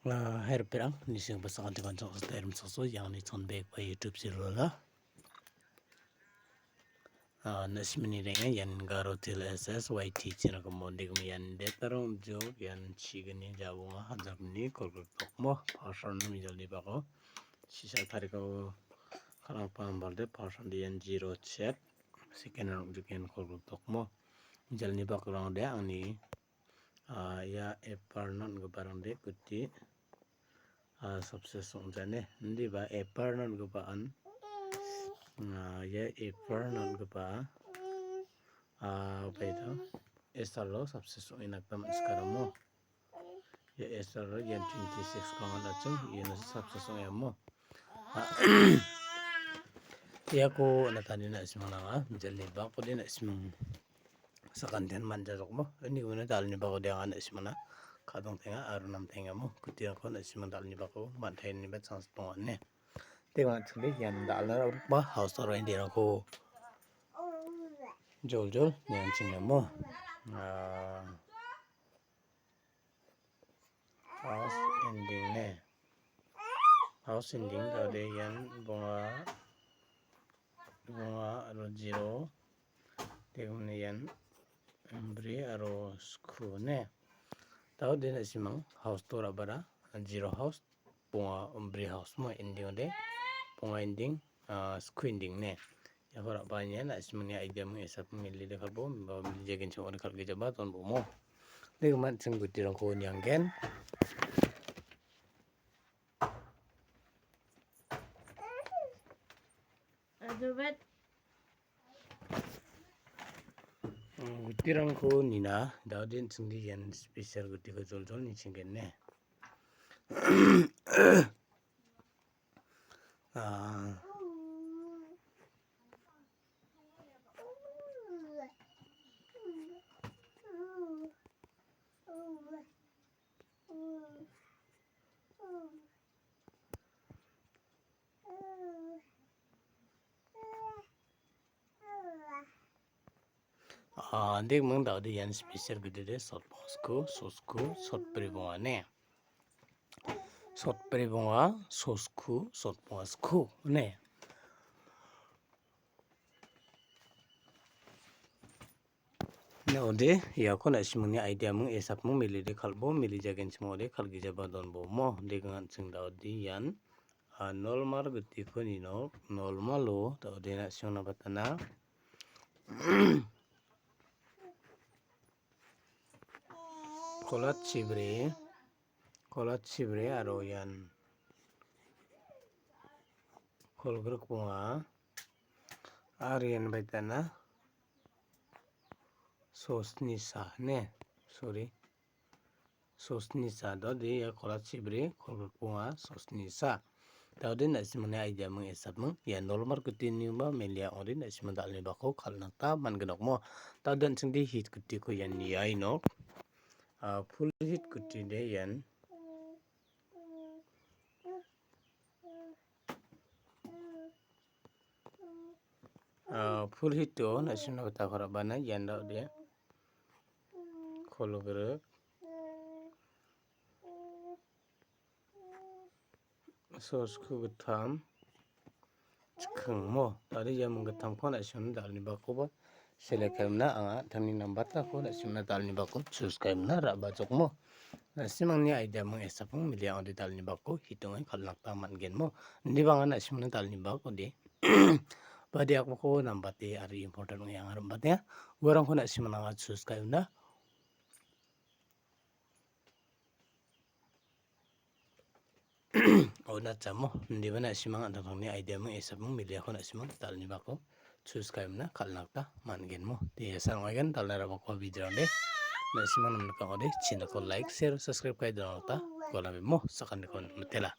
Herperang nising pasangan dengan cok sterum soso yang ni ton back by YouTube sirola. Nasmini renga yan garo til SS YT china komondi kum yan detarong jo yan chigani jabunga hajakni kolkol tokmo passion mi jalni bako sisa tariko karang pambalde passion di yan 0 chat second rong juken kolkol tokmo jalni bako rong de angni ya eparnon gobarang de kuti सबसे सोंजाने निबा एपर्नन गुबा अन ये एपर्नन गुबा बेदा एस्टालो सबसे सोइनकम स्कारमो ये एस्टालो ये 26 कांगला च ये न सबसे सोयमो या को नतानी न इसमना जल्दी बा को दिन इसम सकंदन मनजा जकमो नि गुना दालनि बा को देगान इसमना kadang tengah arunam tengah mu kutia kon asiman dal ni bako mantain ni bet sans tongan ne tengah chuli yan dal na ba house tor indi ko jol jol yang chingna mo house ending ne house ending ade yan bunga aro 0 tegum ne yan embri aro sku ne tau din asimang house tora bara 0 house punga umbri house mo ending de punga ending square ending ne ya hora banyak na asimang ni idea mo esap milli de kalbo milli jagin so on kalge jabat on mo de man sing gutirang ko nyang gen Adubet gutirang ko nina daudin singdi yan special guti ko jol jol ni singen ne dek mang daudi yan special guti de sot sosku sot pribonga ne sot pribonga sosku sot sku ne ne ode ya ko na simang ni idea mung esap mung mili de kalbo mili jagen simang ode kalgi jabadon bo mo dek ngan sing daudi yan normal guti ko ni no normal lo daudi na siona batana kolat cibre aro yan kolgruk bunga arian baitana sosnisa ne sorry sosnisa dodi ya kolat cibre kolgruk bunga sosnisa daudin asimane idea mung esap mung ya normal kutini ba melia odin asiman dalni bako kalna ta man genok mo daudan singdi hit kuti ko yan yai no full hit kuti de yan full hit to na simna kata korabana yan daud de kologruk sosku gutam chikeng mo tadi ya menggetam ko na simna dalni bako ba select na anga thani number ta ko na simna dalni bako choose na ra ba jok mo na simang ni idea mong esapung milia ode dalni bako hitungan kalnak ta man gen mo ni banga na simna dalni bako de badi aku ko number te ari important yang aram batnya warang ko na simna nga choose na o na chamo ndi bana simang antang ni idea mong esapung milia ko na simang dalni bako choose na kalnak ta man gen mo de sang wagan dalna ra bako video de na simang namna ka ode china ko like share subscribe kai dalna ta kola mo sakan ko matela